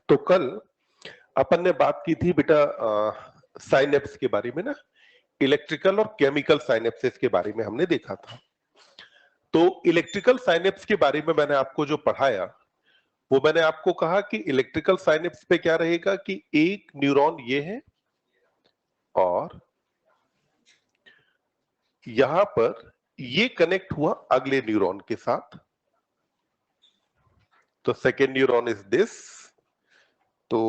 तो कल अपन ने बात की थी बेटा साइनेप्स के बारे में ना, इलेक्ट्रिकल और केमिकल साइनेप्सिस के बारे में हमने देखा था। तो इलेक्ट्रिकल साइनेप्स के बारे में मैंने आपको जो पढ़ाया वो मैंने आपको कहा कि इलेक्ट्रिकल साइनेप्स पे क्या रहेगा कि एक न्यूरॉन ये है और यहां पर ये कनेक्ट हुआ अगले न्यूरॉन के साथ। तो सेकेंड न्यूरॉन इज दिस। तो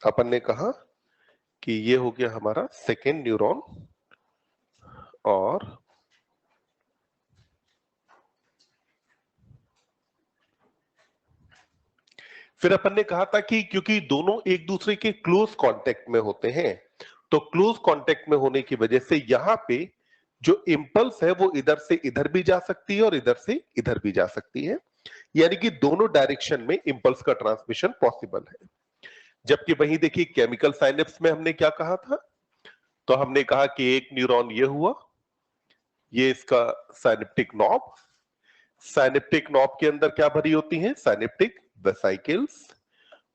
अपन ने कहा कि ये हो गया हमारा सेकेंड न्यूरॉन और फिर अपन ने कहा था कि क्योंकि दोनों एक दूसरे के क्लोज कांटेक्ट में होते हैं तो क्लोज कांटेक्ट में होने की वजह से यहां पे जो इंपल्स है वो इधर से इधर भी जा सकती है और इधर से इधर भी जा सकती है, यानी कि दोनों डायरेक्शन में इंपल्स का ट्रांसमिशन पॉसिबल है। जबकि वहीं देखिए केमिकल साइनेप्स में हमने क्या कहा था, तो हमने कहा कि एक न्यूरॉन ये हुआ, ये इसका साइनेप्टिक नॉब। साइनेप्टिक नॉब के अंदर क्या भरी होती है, साइनेप्टिक वेसाइकल्स,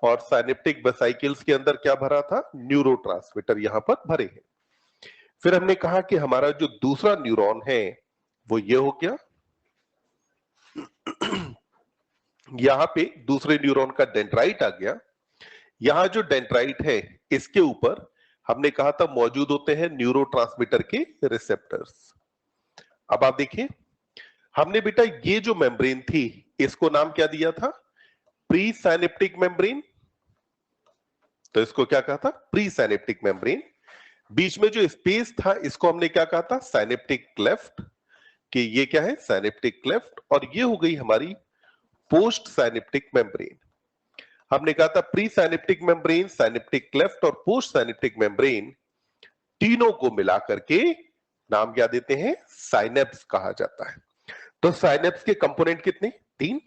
और साइनेप्टिक वेसाइकल्स के अंदर क्या भरा था, न्यूरोट्रांसमीटर यहां पर भरे हैं। फिर हमने कहा कि हमारा जो दूसरा न्यूरॉन है वो ये हो गया, यहां पे दूसरे न्यूरॉन का डेंड्राइट आ गया। यहां जो डेंड्राइट है इसके ऊपर हमने कहा था मौजूद होते हैं न्यूरोट्रांसमीटर के रिसेप्टर्स। अब आप देखिए हमने बेटा ये जो मेम्ब्रेन थी इसको नाम क्या दिया था, प्री साइनेप्टिक मेम्ब्रेन। तो इसको क्या कहा था, प्री साइनेप्टिक मेम्ब्रेन। बीच में जो स्पेस था इसको हमने क्या कहा था, साइनेप्टिक क्लेफ्ट, कि ये क्या है, साइनेप्टिक क्लेफ्ट। और ये हो गई हमारी पोस्ट साइनेप्टिक मेम्ब्रेन। हमने कहा था pre synaptic membrane, synaptic cleft और पोस्ट साइनेप्टिक मेम्ब्रेन, तीनों को मिलाकर के नाम क्या देते हैं, साइनेप्स कहा जाता है। तो साइनेप्स के कंपोनेंट कितने, तीन।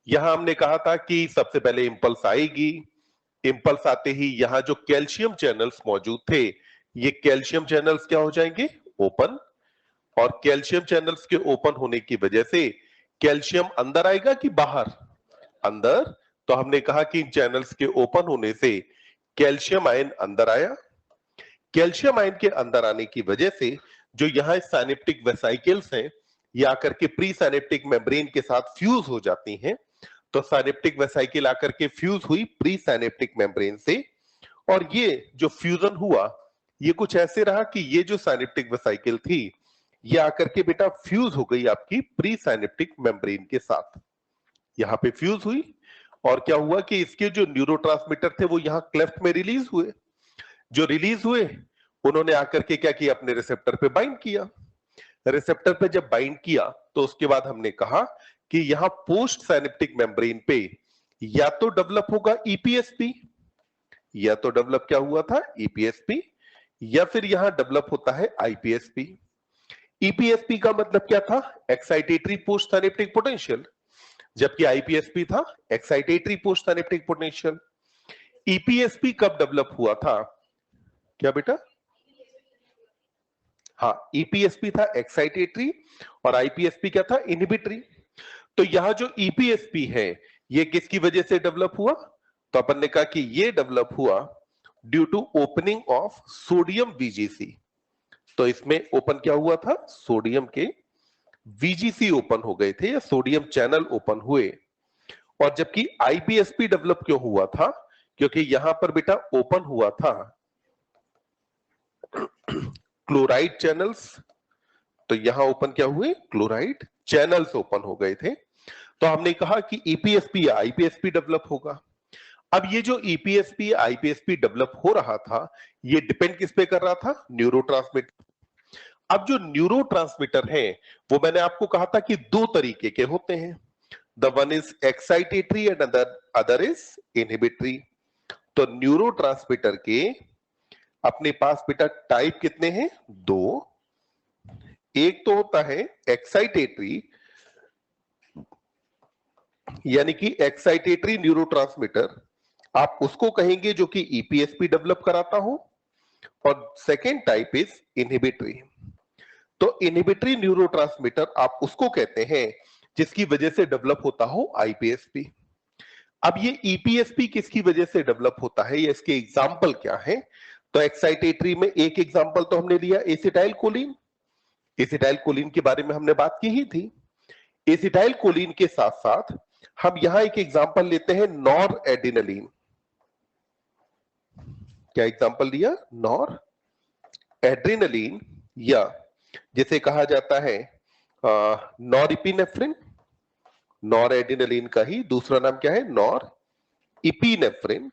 यहां हमने कहा था कि सबसे पहले इंपल्स आएगी, इंपल्स आते ही यहां जो कैल्शियम चैनल्स मौजूद थे ये कैल्शियम चैनल्स क्या हो जाएंगे, ओपन। और कैल्शियम चैनल्स के ओपन होने की वजह से कैल्शियम अंदर आएगा कि बाहर, अंदर। तो हमने कहा कि इन चैनल्स के ओपन होने से कैल्शियम आयन अंदर आया। कैल्शियम आयन के अंदर आने की वजह से जो यहां साइनेप्टिक वेसाइकल्स हैं ये आकर के प्री साइनेप्टिक मेम्ब्रेन के साथ फ्यूज हो जाती हैं। तो साइनेप्टिक वेसाइकल आकर के फ्यूज हुई प्री साइनेप्टिक मेम्ब्रेन से, और ये जो फ्यूजन हुआ ये कुछ ऐसे रहा कि ये जो साइनेप्टिक वेसाइकल थी ये आकर के बेटा फ्यूज हो गई आपकी प्री साइनेप्टिक मेम्ब्रेन के साथ, यहां पे फ्यूज हुई। और क्या हुआ कि इसके जो न्यूरोट्रांसमीटर थे वो यहां क्लेफ्ट में रिलीज हुए। जो रिलीज हुए उन्होंने आकर के क्या किया, अपने रिसेप्टर पे बाइंड किया। रिसेप्टर पे जब बाइंड किया तो उसके बाद हमने कहा कि यहां पोस्ट साइनेप्टिक मेम्ब्रेन पे या तो डेवलप होगा ईपीएसपी, या तो डेवलप क्या हुआ था, ईपीएसपी, या फिर यहां डेवलप होता है आईपीएसपी। ईपीएसपी का मतलब क्या था, एक्साइटेटरी पोस्ट साइनेप्टिक पोटेंशियल, जबकि आईपीएसपी था excitatory post synaptic potential. EPSP कब डेवलप हुआ था, क्या बेटा, हाँ ईपीएसपी था एक्साइटेटरी और आईपीएसपी क्या था, इनहिबिटरी। तो यहां जो ईपीएसपी है ये किसकी वजह से डेवलप हुआ, तो अपन ने कहा कि ये डेवलप हुआ due to opening of sodium VGC. तो इसमें ओपन क्या हुआ था, सोडियम के वीजीसी ओपन हो गए थे या सोडियम चैनल ओपन हुए। और जबकि आईपीएसपी डेवलप क्यों हुआ था, क्योंकि यहां पर बेटा ओपन हुआ था क्लोराइड चैनल्स। तो यहां ओपन क्या हुए, क्लोराइड चैनल्स ओपन हो गए थे। तो हमने कहा कि ईपीएसपी या आईपीएसपी डेवलप होगा। अब ये जो ईपीएसपी आईपीएसपी डेवलप हो रहा था ये डिपेंड किस पे कर रहा था, न्यूरोट्रांसमीटर। अब जो न्यूरोट्रांसमीटर है वो मैंने आपको कहा था कि दो तरीके के होते हैं, the one is excitatory and other is inhibitory. तो न्यूरोट्रांसमीटर के अपने पास बेटा टाइप कितने हैं, दो। एक तो होता है एक्साइटेटरी, यानी कि एक्साइटेटरी न्यूरोट्रांसमीटर, आप उसको कहेंगे जो कि ईपीएसपी डेवलप कराता हो। और सेकेंड टाइप इज इनहिबिटरी। तो इनहिबिटरी न्यूरोट्रांसमीटर आप उसको कहते हैं जिसकी वजह से डेवलप होता हो आईपीएसपी। अब ये ईपीएसपी किसकी वजह से डेवलप होता है या इसके एग्जाम्पल क्या है? तो एक्साइटेटरी में एक एग्जाम्पल तो हमने लिया एसिटाइल कोलिन। एसिटाइल कोलिन के बारे में हमने बात की ही थी। एसिटाइल कोलिन के साथ साथ हम यहां एक एग्जाम्पल लेते हैं नॉर एडिनलिन। क्या एग्जाम्पल लिया? नॉर एड्रेनलिन, या जिसे कहा जाता है नॉरइपिनेफ्रिन। नॉर एडिनलिन का ही दूसरा नाम क्या है? Nor epinephrine.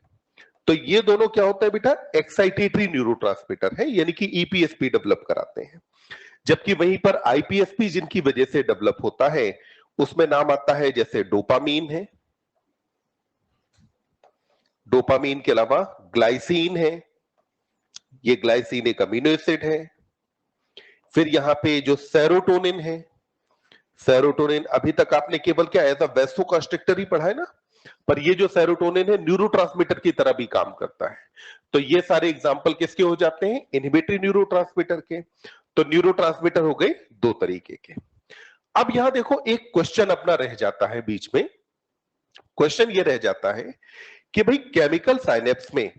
तो ये दोनों क्या होता है बेटा? एक्साइटेटरी न्यूरोट्रांसमीटर है, यानी कि ईपीएसपी डेवलप कराते हैं। जबकि वहीं पर आईपीएसपी जिनकी वजह से डेवलप होता है उसमें नाम आता है जैसे डोपामीन है, डोपामीन के अलावा ग्लाइसिन है, ये ग्लाइसिन एक अमीनो एसिड है। फिर यहां पे जो सेरोटोनिन है, सेरोटोनिन अभी तक आपने केवल क्या एज अ वैसोकंस्ट्रिक्टर ही पढ़ा है ना, पर ये जो सेरोटोनिन है न्यूरोट्रांसमीटर की तरह भी काम करता है। तो ये सारे एग्जांपल किसके हो जाते हैं? इनहिबिटरी न्यूरोट्रांसमीटर के। तो न्यूरोट्रांसमीटर हो गए दो तरीके के। अब यहां देखो एक क्वेश्चन अपना रह जाता है बीच में। क्वेश्चन ये रह जाता है कि भाई केमिकल साइनेप्स में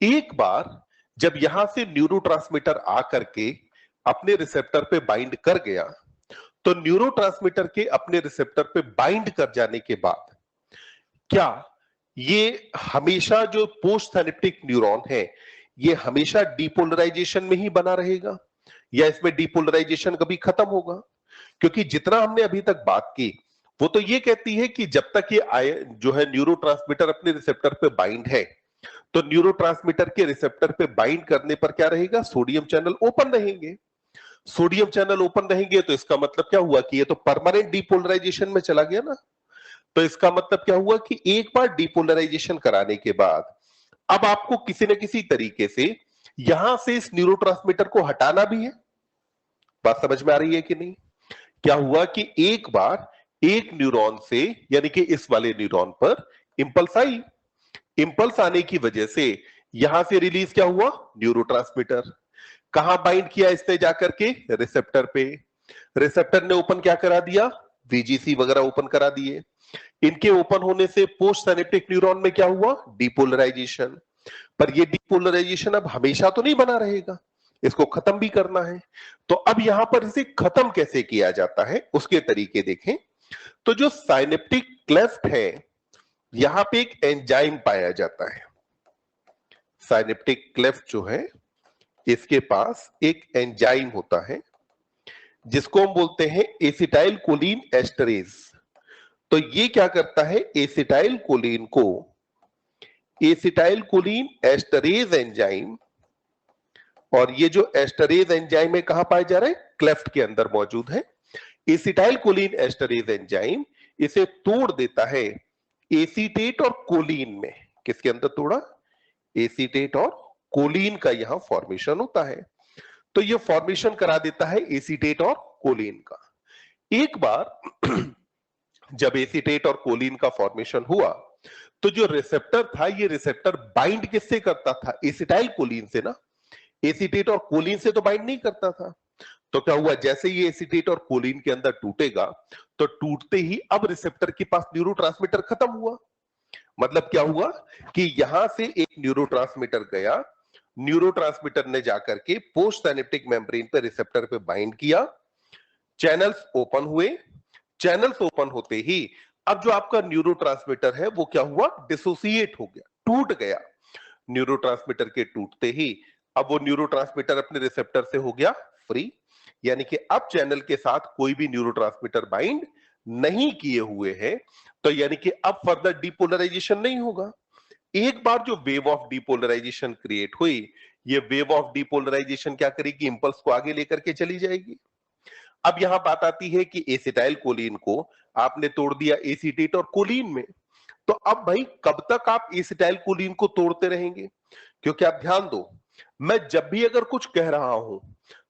एक बार जब यहां से न्यूरोट्रांसमीटर आकर के अपने रिसेप्टर पे बाइंड कर गया, तो न्यूरोट्रांसमीटर के अपने रिसेप्टर पे बाइंड कर जाने के बाद क्या ये हमेशा जो पोस्ट सिनेप्टिक न्यूरॉन है ये हमेशा डीपोलराइजेशन में ही बना रहेगा या इसमें डीपोलराइजेशन कभी खत्म होगा? क्योंकि जितना हमने अभी तक बात की वो तो ये कहती है कि जब तक ये जो है न्यूरोट्रांसमीटर अपने रिसेप्टर पे बाइंड है, तो न्यूरोट्रांसमीटर के रिसेप्टर पे बाइंड करने पर क्या रहेगा? सोडियम चैनल ओपन रहेंगे। सोडियम चैनल ओपन रहेंगे तो इसका मतलब क्या हुआ कि ये तो परमानेंट डीपोलराइजेशन में चला गया ना। तो इसका मतलब क्या हुआ कि एक बार डीपोलराइजेशन कराने के बाद अब आपको किसी न किसी तरीके से यहां से इस न्यूरोट्रांसमीटर को हटाना भी है। बात समझ में आ रही है कि नहीं? क्या हुआ कि एक बार एक न्यूरॉन से, यानी कि इस वाले न्यूरॉन पर इंपल्स आई, इंपल्स आने की वजह से यहां से रिलीज क्या हुआ? न्यूरोट्रांसमीटर। कहां बाइंड किया इसने? जाकर के रिसेप्टर पे। रिसेप्टर ने ओपन क्या करा दिया? वीजीसी वगैरह ओपन करा दिए। इनके ओपन होने से पोस्ट सिनेप्टिक न्यूरॉन में क्या हुआ? डीपोलराइजेशन। पर ये डीपोलराइजेशन अब हमेशा तो नहीं बना रहेगा, इसको खत्म भी करना है। तो अब यहां पर इसे खत्म कैसे किया जाता है उसके तरीके देखें। तो जो साइनेप्टिक क्लेफ्ट है यहां पे एक एंजाइम पाया जाता है। साइनेप्टिक क्लेफ्ट जो है इसके पास एक एंजाइम होता है जिसको हम बोलते हैं एसिटाइल कोलिन एस्टरेज। तो ये क्या करता है? एसिटाइल कोलिन को, एसिटाइल कोलिन एस्टरेज एंजाइम, और ये जो एस्टरेज एंजाइम है कहां पाया जा रहा है? क्लेफ्ट के अंदर मौजूद है। एसिटाइल कोलिन एस्टरेज एंजाइम इसे तोड़ देता है एसीटेट और कोलिन में। किसके अंदर तोड़ा? एसीटेट और कोलिन का यहां फॉर्मेशन होता है। तो ये फॉर्मेशन करा देता है एसीटेट और कोलिन का। एक बार जब एसीटेट और कोलिन का फॉर्मेशन हुआ तो जो रिसेप्टर था ये रिसेप्टर बाइंड किससे करता था? एसिटाइल कोलिन से ना। एसीटेट और कोलिन से तो बाइंड नहीं करता था। तो क्या हुआ? जैसे ये एसीटेट और कोलिन के अंदर टूटेगा तो टूटते ही अब रिसेप्टर के पास न्यूरोट्रांसमीटर खत्म हुआ। मतलब क्या हुआ कि यहां से एक न्यूरोट्रांसमीटर गया, न्यूरोट्रांसमीटर ने जाकर के पोस्ट सिनेप्टिक मेम्ब्रेन पे रिसेप्टर पे बाइंड किया, चैनल्स ओपन हुए। चैनल्स ओपन होते ही अब जो आपका न्यूरोट्रांसमीटर है वो क्या हुआ? डिसोसिएट हो गया, टूट गया। न्यूरोट्रांसमीटर के टूटते ही अब वो न्यूरोट्रांसमीटर अपने रिसेप्टर से हो गया फ्री, यानी कि अब चैनल के साथ कोई भी न्यूरोट्रांसमीटर बाइंड नहीं किए हुए हैं। तो यानी कि अब फर्दर डीपोलराइजेशन नहीं होगा। एक बार जो वेव ऑफ डीपोलराइजेशन क्रिएट हुई, ये वेव ऑफ डीपोलराइजेशन क्या करेगी? इंपल्स को आगे लेकर के चली जाएगी। अब यहां बात आती है कि एसिटाइल कोलिन को आपने तोड़ दिया एसीटेट और कोलिन में। तो अब भाई कब तक आप एसिटाइल कोलिन को तोड़ते रहेंगे? क्योंकि आप ध्यान दो, मैं जब भी अगर कुछ कह रहा हूं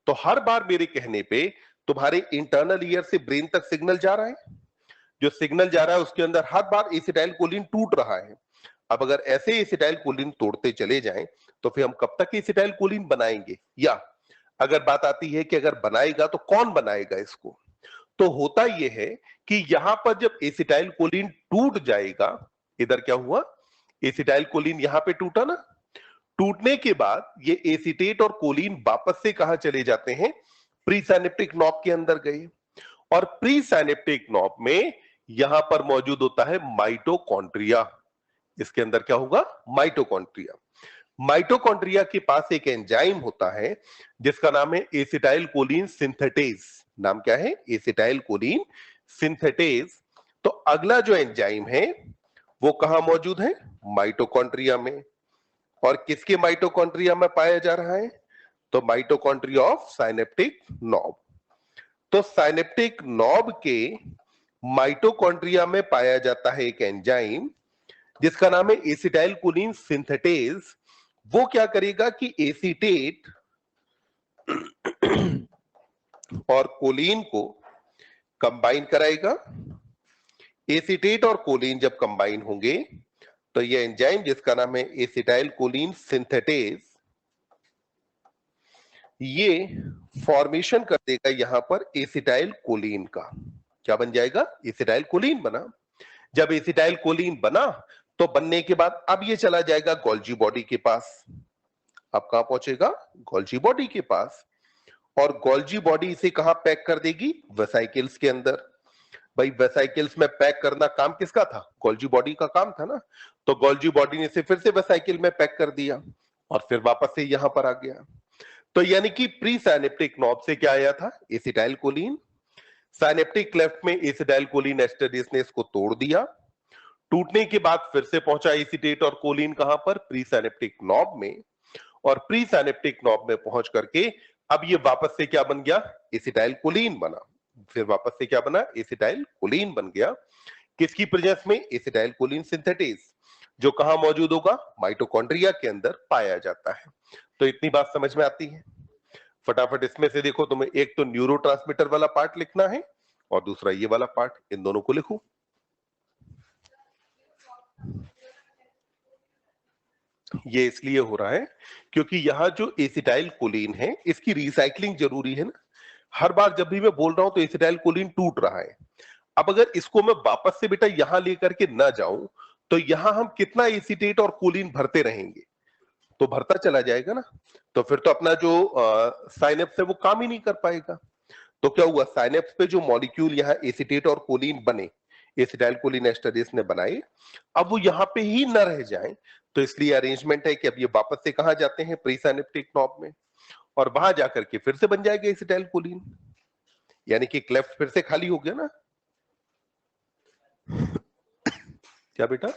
तो हर बार मेरे कहने पे तुम्हारे इंटरनल ईयर से ब्रेन तक सिग्नल जा रहा है। जो सिग्नल जा रहा है उसके अंदर हर बार एसिटाइल कोलिन टूट रहा है। अब अगर ऐसे एसिटाइल कोलिन तोड़ते चले जाएं तो फिर हम कब तक एसिटाइल कोलिन बनाएंगे? या अगर बात आती है कि अगर बनाएगा तो कौन बनाएगा इसको? तो होता यह है कि यहां पर जब एसिटाइल कोलिन टूट जाएगा इधर क्या हुआ, एसिटाइल कोलिन यहां पे टूटा ना, टूटने के बाद ये एसीटेट और कोलिन वापस से कहां चले जाते हैं, प्री साइनेप्टिक नॉब के अंदर गए, और प्री साइनेप्टिक नॉब में यहां पर मौजूद होता है माइटोकॉन्ड्रिया। इसके अंदर क्या होगा, माइटोकॉन्ड्रिया। माइटोकॉन्ड्रिया के पास एक एंजाइम होता है जिसका नाम है एसिटाइल कोलिन सिंथेटेज। नाम क्या है, एसिटाइल कोलिन सिंथेटेज। तो अगला जो एंजाइम है वो कहां मौजूद है, माइटोकॉन्ड्रिया में। और किसके माइटोकॉन्ड्रिया में पाया जा रहा है, तो माइटोकॉन्ड्रिया ऑफ साइनेप्टिक नॉब। तो साइनेप्टिक नॉब के माइटोकॉन्ड्रिया में पाया जाता है एक एंजाइम जिसका नाम है एसिटाइल कोलिन सिंथेटेज। वो क्या करेगा कि एसीटेट और कोलिन को कंबाइन कराएगा। एसीटेट और कोलिन जब कंबाइन होंगे तो ये एंजाइम जिसका नाम है एसिटाइल कोलिन सिंथेटेज, ये फॉर्मेशन कर देगा यहां पर एसिटाइल कोलिन का। क्या बन जाएगा, एसिटाइल कोलिन बना। जब एसिटाइल कोलिन बना तो बनने के बाद अब ये चला जाएगा गोल्जी बॉडी के पास। अब कहां पहुंचेगा, गोल्जी बॉडी के पास। और गोल्जी बॉडी इसे कहां पैक कर देगी, वेसाइकल्स के अंदर। भाई वेसाइकल्स में पैक करना काम किसका था, गोल्जी बॉडी का काम था ना। तो गोल्जी बॉडी ने इसे फिर से वेसाइकल में पैक कर दिया और फिर वापस से यहां पर आ गया। तो यानी कि प्री साइनेप्टिक नॉब से क्या आया था, एसिटाइल कोलिन। साइनेप्टिक क्लेफ्ट में एसिटाइल कोलिन एस्टरेज ने इसको तोड़ दिया। टूटने के बाद फिर से पहुंचा एसिटेट और कोलिन कहां पर, प्री साइनेप्टिक नॉब में। और प्री साइनेप्टिक नॉब में पहुंच करके अब ये वापस से क्या बन गया, एसिटाइल कोलिन बना। फिर वापस से क्या बना, एसिटाइल कोलिन बन गया। किसकी प्रेजेंस में, एसिटाइल कोलिन सिंथेटेज, जो कहां मौजूद होगा, माइटोकॉन्ड्रिया के अंदर पाया जाता है। तो इतनी बात समझ में आती है। फटाफट इसमें से देखो, तुम्हें एक तो न्यूरोट्रांसमीटर वाला पार्ट लिखना है और दूसरा ये वाला पार्ट, इन दोनों को लिखो। ये इसलिए हो रहा है क्योंकि यहां जो एसिटाइल कोलिन है इसकी रिसाइकलिंग जरूरी है ना। हर बार जब भी मैं बोल रहा हूं तो एसिटाइल कोलिन टूट रहा है। अब अगर इसको मैं वापस से बेटा यहां लेकर के ना जाऊं तो यहां हम कितना एसिटेट और कोलिन भरते रहेंगे, तो भरता चला जाएगा ना। तो फिर तो अपना जो साइनेप्स है वो काम ही नहीं कर पाएगा। तो क्या हुआ, साइनेप्स पे जो मॉलिक्यूल यहाँ एसिटेट और कोलिन बने, एसिटाइल कोलिन एस्टरेज ने बनाए, अब वो यहाँ पे ही न रह जाएं। तो इसलिए अरेंजमेंट है कि अब ये वापस से कहां जाते हैं, प्री साइनेप्टिक नॉब में, और वहां जाकर के फिर से बन जाएगा एसिटाइल कोलिन। यानी कि क्लेफ्ट फिर से खाली हो गया ना। क्या बेटा,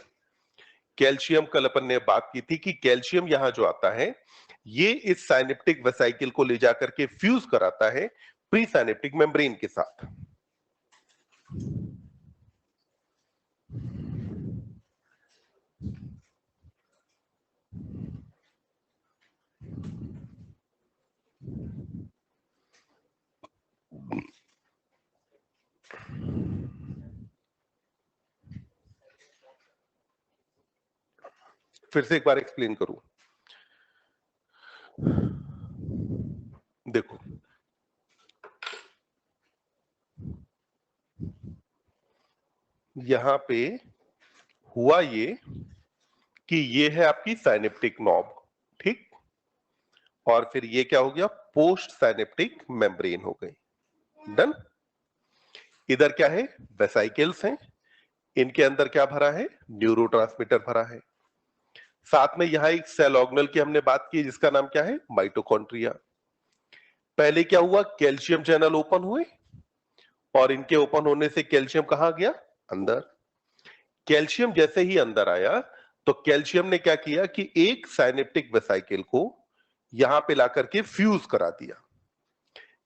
कैल्शियम कल अपन ने बात की थी कि कैल्शियम यहां जो आता है ये इस साइनेप्टिक वेसाइकल को ले जाकर के फ्यूज कराता है प्री साइनेप्टिक मेम्ब्रेन के साथ। फिर से एक बार एक्सप्लेन करूं, देखो यहां पे हुआ ये कि ये है आपकी साइनेप्टिक नॉब, ठीक। और फिर ये क्या हो गया, पोस्ट साइनेप्टिक मेम्ब्रेन हो गई, डन। इधर क्या है, वेसाइकल्स हैं, इनके अंदर क्या भरा है, न्यूरोट्रांसमीटर भरा है। साथ में यहां एक सेल ऑर्गेनेल की हमने बात की जिसका नाम क्या है, माइटोकॉन्ड्रिया। पहले क्या हुआ, कैल्शियम चैनल ओपन हुए और इनके ओपन होने से कैल्शियम कहां गया, अंदर। कैल्शियम जैसे ही अंदर आया तो कैल्शियम ने क्या किया कि एक साइनेप्टिक वेसाइकल को यहां पे लाकर के फ्यूज करा दिया।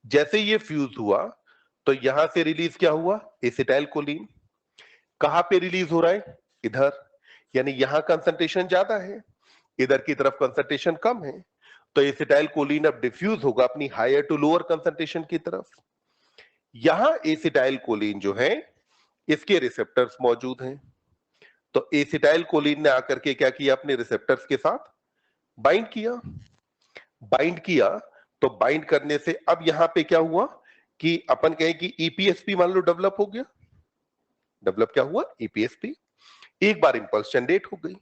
जैसे ये फ्यूज हुआ तो यहां से रिलीज क्या हुआ, एसिटाइल कोलिन। कहां पे रिलीज हो रहा है, इधर, यानी यहां कंसंट्रेशन ज्यादा है, इधर की तरफ कंसंट्रेशन कम है। तो एसिटाइल कोलिन अब डिफ्यूज होगा अपनी हायर टू लोअर कंसंट्रेशन की तरफ। यहां एसिटाइल कोलिन जो है इसके रिसेप्टर्स मौजूद हैं। तो एसिटाइल कोलिन ने आकर के क्या किया, अपने रिसेप्टर्स के साथ बाइंड किया। बाइंड किया तो बाइंड करने से अब यहां पे क्या हुआ कि अपन कहें कि ईपीएसपी मान लो डेवलप हो गया। डेवलप क्या हुआ, ईपीएसपी। एक बार इंपल्स जनरेट हो गई,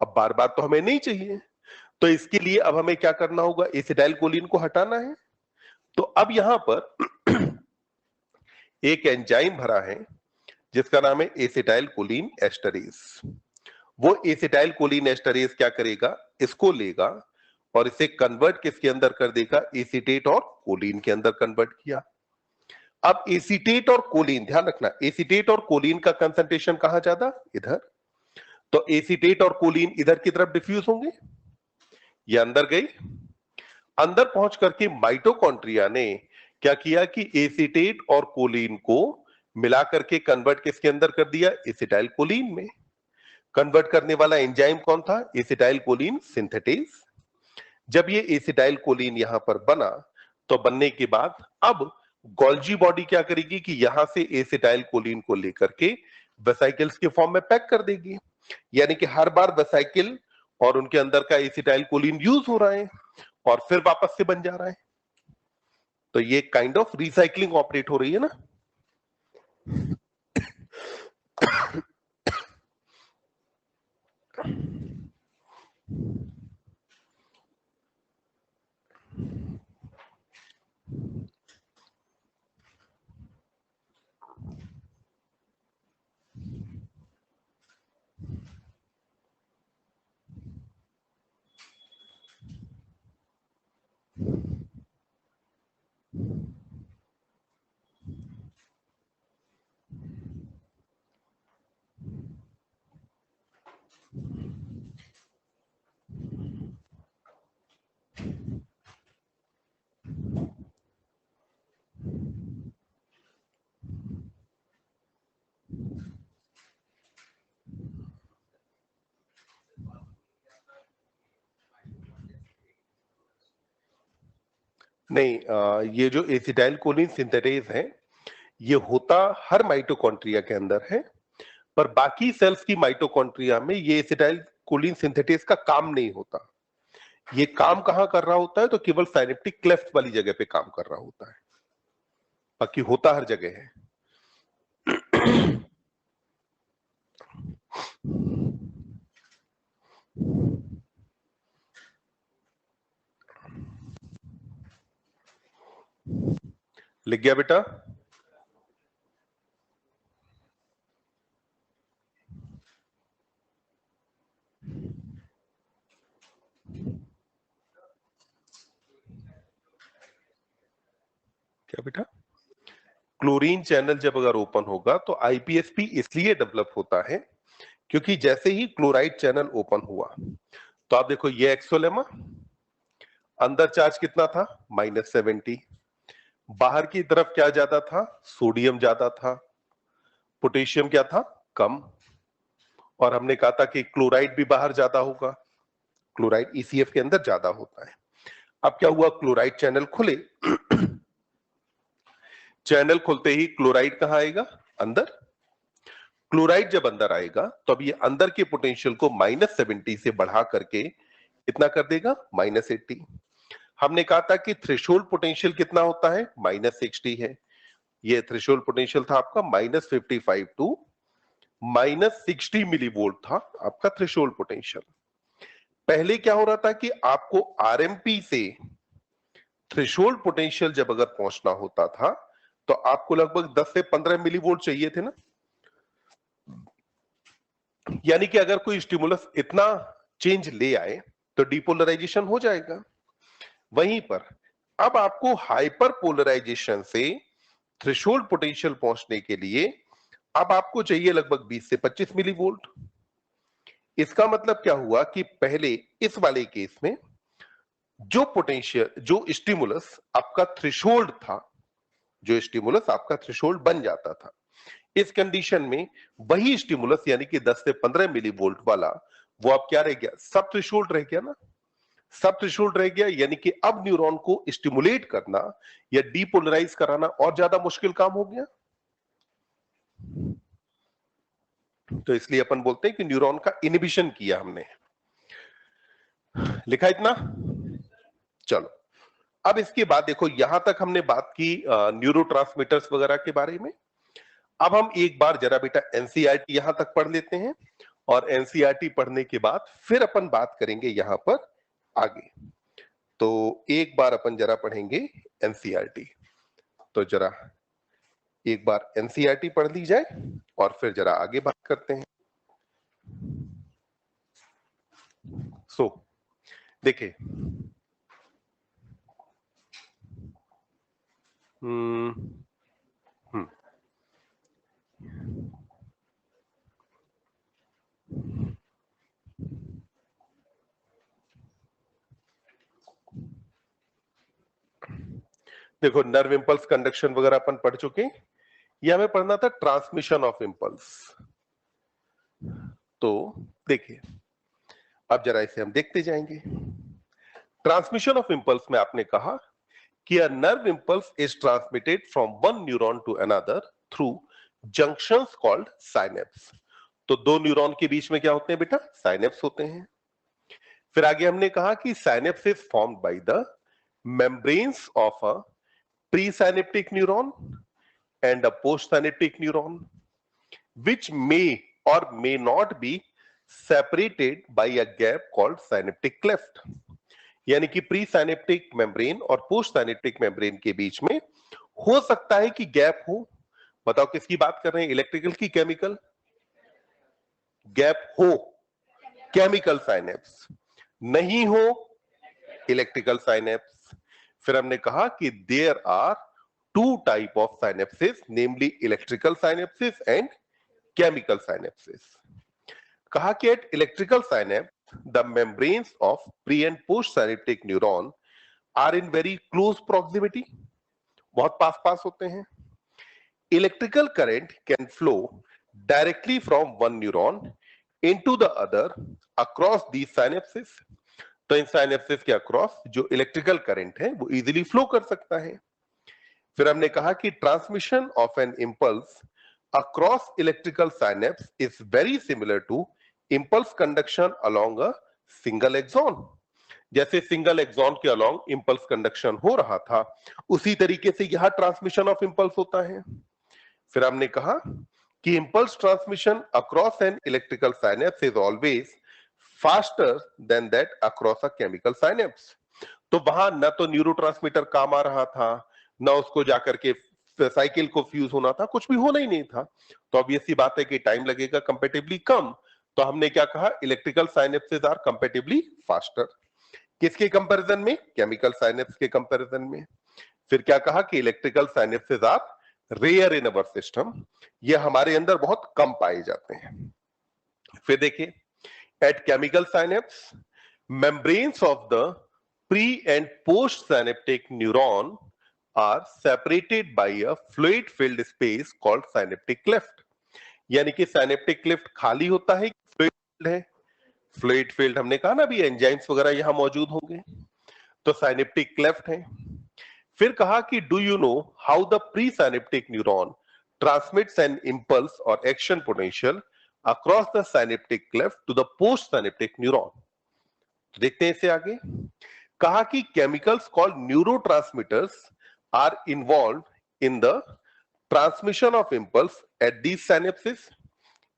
अब बार बार तो हमें नहीं चाहिए, तो इसके लिए अब हमें क्या करना होगा, एसिटाइलकोलिन को हटाना है। तो अब यहां पर एक एंजाइम भरा है जिसका नाम है एसिटाइलकोलिन एस्टरेज। वो एसिटाइलकोलिन एस्टरेज क्या करेगा, इसको लेगा और इसे कन्वर्ट किसके अंदर कर देगा, एसीटेट और कोलिन के अंदर कन्वर्ट किया। अब एसीटेट और कोलिन, ध्यान रखना, एसीटेट और कोलिन का कंसंट्रेशन कहां ज्यादा, इधर। तो एसीटेट और कोलिन इधर की तरफ डिफ्यूज होंगे, ये अंदर गई, अंदर पहुंच करके माइटोकॉन्ड्रिया ने क्या किया कि एसीटेट और कोलिन को मिलाकर के कन्वर्ट किसके अंदर कर दिया, एसिटाइलकोलिन में। कन्वर्ट करने वाला एंजाइम कौन था, एसिटाइलकोलिन सिंथेटेज। जब ये एसिटाइलकोलिन यहां पर बना, तो बनने के बाद अब गोल्जी बॉडी क्या करेगी कि यहां से एसिटाइलकोलिन को लेकर के वेसाइकल्स के फॉर्म में पैक कर देगी, यानी कि हर बार वेसाइकल और उनके अंदर का एसिटाइलकोलिन यूज हो रहा है और फिर वापस से बन जा रहा है। तो ये काइंड ऑफ रिसाइकलिंग ऑपरेट हो रही है ना। नहीं, ये जो एसिटाइलकोलिन सिंथेटेज है, ये होता हर माइटोकॉन्ड्रिया के अंदर है, पर बाकी सेल्स की माइटोकॉन्ड्रिया में ये एसिटाइलकोलिन सिंथेटेज का काम नहीं होता। ये काम कहां कर रहा होता है, तो केवल साइनेप्टिक क्लेफ्ट वाली जगह पे काम कर रहा होता है, बाकी होता हर जगह है। लिख गया बेटा? क्या बेटा? क्लोरीन चैनल जब अगर ओपन होगा तो आईपीएसपी इसलिए डेवलप होता है क्योंकि जैसे ही क्लोराइड चैनल ओपन हुआ, तो आप देखो ये एक्सोलेमा, अंदर चार्ज कितना था, -70, बाहर की तरफ क्या ज्यादा था, सोडियम ज्यादा था, पोटेशियम क्या था, कम। और हमने कहा था कि क्लोराइड भी बाहर ज्यादा होगा, क्लोराइड ईसीएफ के अंदर ज्यादा होता है। अब क्या हुआ, क्लोराइड चैनल खुले, चैनल खुलते ही क्लोराइड कहां आएगा, अंदर। क्लोराइड जब अंदर आएगा तो अब ये अंदर के पोटेंशियल को -70 से बढ़ा करके कितना कर देगा, -80। हमने कहा था कि थ्रेशोल्ड पोटेंशियल कितना होता है, -60 है। ये थ्रेशोल्ड पोटेंशियल था आपका -55 टू -60 मिलीवोल्ट था आपका थ्रेशोल्ड पोटेंशियल। पहले क्या हो रहा था कि आपको आरएमपी से थ्रेशोल्ड पोटेंशियल जब अगर पहुंचना होता था तो आपको लगभग 10 से 15 मिलीवोल्ट चाहिए थे ना, यानी कि अगर कोई स्टिमुलस इतना चेंज ले आए तो डिपोलराइजेशन हो जाएगा। वहीं पर अब आपको हाइपर पोलराइजेशन से थ्रेशोल्ड पोटेंशियल पहुंचने के लिए अब आपको चाहिए लगभग 20 से 25 मिलीवोल्ट। इसका मतलब क्या हुआ कि पहले इस वाले केस में जो पोटेंशियल, जो स्टिमुलस आपका थ्रेशोल्ड था, जो स्टिमुलस आपका थ्रेशोल्ड बन जाता था, इस कंडीशन में वही स्टिमुलस यानी कि 10 से 15 मिलीवोल्ट वाला वो अब क्या रह गया, सब थ्रेशोल्ड रह गया ना। सब थ्रेशोल्ड रह गया यानी कि अब न्यूरॉन को स्टिमुलेट करना या डीपोलराइज कराना और ज्यादा मुश्किल काम हो गया। तो इसलिए अपन बोलते हैं कि न्यूरॉन का इनहिबिशन किया हमने। लिखा इतना? चलो, अब इसके बाद देखो, यहां तक हमने बात की न्यूरोट्रांसमीटर्स वगैरह के बारे में। अब हम एक बार जरा बेटा एनसीईआरटी यहां तक पढ़ लेते हैं और एनसीईआरटी पढ़ने के बाद फिर अपन बात करेंगे यहां पर आगे। तो एक बार अपन जरा पढ़ेंगे एनसीईआरटी। तो जरा एक बार एनसीईआरटी पढ़ ली जाए और फिर जरा आगे बात करते हैं। देखिए, देखो नर्व इंपल्स कंडक्शन वगैरह अपन पढ़ चुके। ये हमें पढ़ना था ट्रांसमिशन ऑफ इंपल्स। तो देखिए, अब जरा इसे हम देखते जाएंगे। ट्रांसमिशन ऑफ इंपल्स में आपने कहा कि a nerve impulse is transmitted from one neuron to another through junctions called synapse. तो दो न्यूरॉन के बीच में क्या होते हैं बेटा? साइनेप्स होते हैं। फिर आगे हमने कहा कि synapse is formed by the membranes of a pre-synaptic neuron and a post-synaptic neuron, which may or may not be separated by a gap called synaptic cleft. यानी कि प्री साइनेप्टिक मेम्ब्रेन और पोस्ट साइनेप्टिक मेम्ब्रेन के बीच में हो सकता है कि gap हो। बताओ किसकी बात कर रहे हैं, इलेक्ट्रिकल की केमिकल? गैप हो केमिकल साइनेप्स, नहीं हो इलेक्ट्रिकल साइनेप्स। फिर हमने कहा कि there are two type of synapses, namely electrical synapses and chemical synapses. कहा कि at electrical synapse, the membranes of pre and post synaptic neuron are in very close proximity, बहुत पास पास होते हैं. Electrical current can flow directly from one neuron into the other across these synapses. तो इन synapses के across जो electrical current है वो easily flow कर सकता है. फिर हमने कहा कि transmission of an impulse across electrical synapse is very similar to impulse conduction along a single axon. जैसे सिंगल एक्सॉन के अलोंग इंपल्स कंडक्शन हो रहा था, उसी तरीके से यहां ट्रांसमिशन ऑफ इंपल्स होता है। फिर हमने कहा कि impulse transmission across an electrical synapse is always faster than that across a chemical synapse. तो वहां न तो न्यूरोट्रांसमीटर काम आ रहा था, ना उसको जाकर के साइकिल को फ्यूज होना था, कुछ भी होना ही नहीं था। तो ऑब्वियस सी बात है कि टाइम लगेगा कंपैरेटिवली कम। तो हमने क्या कहा, electrical synapses are comparatively faster. किसके कंपैरिजन में? केमिकल साइनेप्स के कंपैरिजन में। फिर क्या कहा कि electrical synapses are rare in our system, ये हमारे अंदर बहुत कम पाए जाते हैं। फिर देखिए, at chemical synapse membranes of the pre and post synaptic neuron are separated by a fluid filled space called synaptic cleft. यानी कि synaptic cleft खाली होता है, fluid filled है। fluid filled हमने कहा ना अभी एंजाइम्स वगैरह यहां मौजूद होंगे, तो synaptic cleft है। फिर कहा कि do you know how the pre-synaptic neuron transmits an impulse or action potential across the synaptic cleft to the post-synaptic neuron? देखते हैं इसे आगे। कहा कि chemicals called neurotransmitters are involved in the transmission of impulse at these synapses.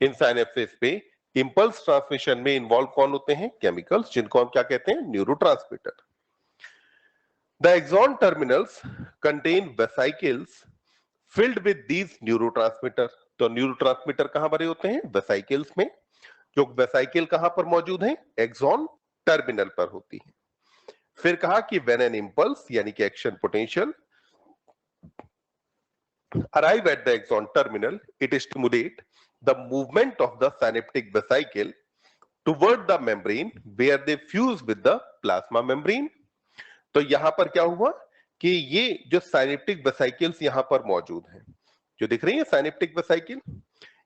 इन synapses पे impulse transmission में involve कौन होते हैं? केमिकल्स, जिनको हम क्या कहते हैं? Neurotransmitter. The axon terminals contain vesicles filled with these neurotransmitter. तो न्यूरोट्रांसमीटर कहां भरे होते हैं? वेसिकल्स में। जो वेसिकल कहां पर मौजूद है? एक्सॉन टर्मिनल पर होती है। फिर कहा कि व्हेन एन इंपल्स यानी कि action potential arrive at the axon terminal, it stimulate the movement of the synaptic vesicle toward the membrane where they fuse with the plasma membrane. तो यहां पर क्या हुआ कि ये जो साइनेप्टिक वेसिकल्स यहां पर मौजूद हैं, जो दिख रही है साइनेप्टिक वेसिकल,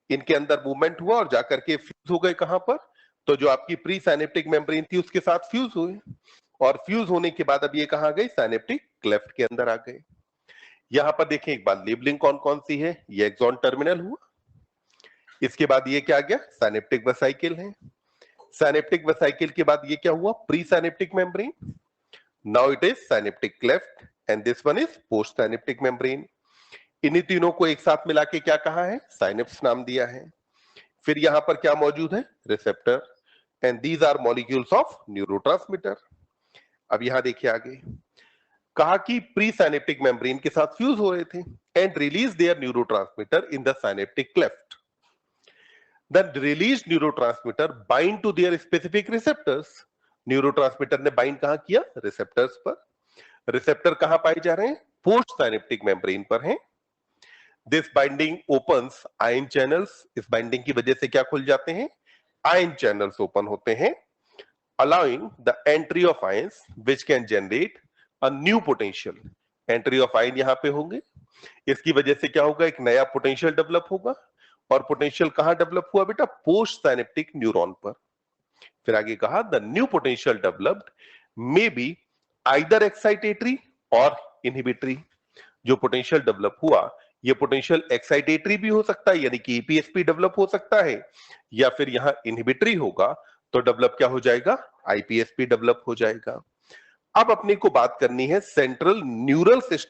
इनके अंदर मूवमेंट हुआ और जाकर के फ्यूज हो गए कहां पर? तो जो आपकी प्री साइनेप्टिक मेम्ब्रेन थी उसके साथ फ्यूज हुए, और फ्यूज होने के बाद अब ये कहां गए? साइनेप्टिक क्लेफ्ट के अंदर आ गए। यहां पर देखें एक बार लेबलिंग कौन कौन सी है। ये एक्सॉन टर्मिनल हुआ, इसके बाद ये क्या आ गया? साइनेप्टिक वेसिकल है। साइनेप्टिक वेसिकल के बाद ये क्या हुआ? Pre synaptic membrane. Now it is synaptic cleft and this one is post synaptic membrane. इन्हीं तीनों को एक साथ मिला के क्या कहा है? साइनेप्स नाम दिया है। फिर यहां पर क्या मौजूद है, receptor, and these are molecules of neurotransmitter. अब यहां देखिए आगे कहा कि प्री साइनेप्टिक मेम्ब्रेन के साथ फ्यूज हो रहे थे and release there neurotransmitter in the synaptic cleft. The released neurotransmitter bind to their specific receptors. Neurotransmitter ने बाइंड कहां किया, रिसेप्टर्स पर। रिसेप्टर कहां पाए जा रहे हैं, पोस्ट साइनेप्टिक मेम्ब्रेन पर हैं। This binding opens ion channels, इस बाइंडिंग की वजह से क्या खुल जाते हैं, आयन चैनल्स ओपन होते हैं, allowing the entry of ions which can generate a new potential. Entry of ion यहां पे होंगे, इसकी वजह से क्या होगा, एक नया पोटेंशियल डेवलप होगा। और पोटेंशियल कहां डेवलप हुआ बेटा, पोस्ट साइनेप्टिक न्यूरॉन पर। फिर आगे कहा the new potential developed may be either excitatory और इनहिबिटरी। जो पोटेंशियल डेवलप हुआ ये पोटेंशियल एक्साइटेटरी भी हो सकता है, यानी कि ईपीएसपी डेवलप हो सकता है, या फिर यहां इनहिबिटरी होगा तो डेवलप क्या हो जाएगा, आईपीएसपी डेवलप हो जाएगा। अब अपने को बात करनी है सेंट्रल न्यूरल सिस्टम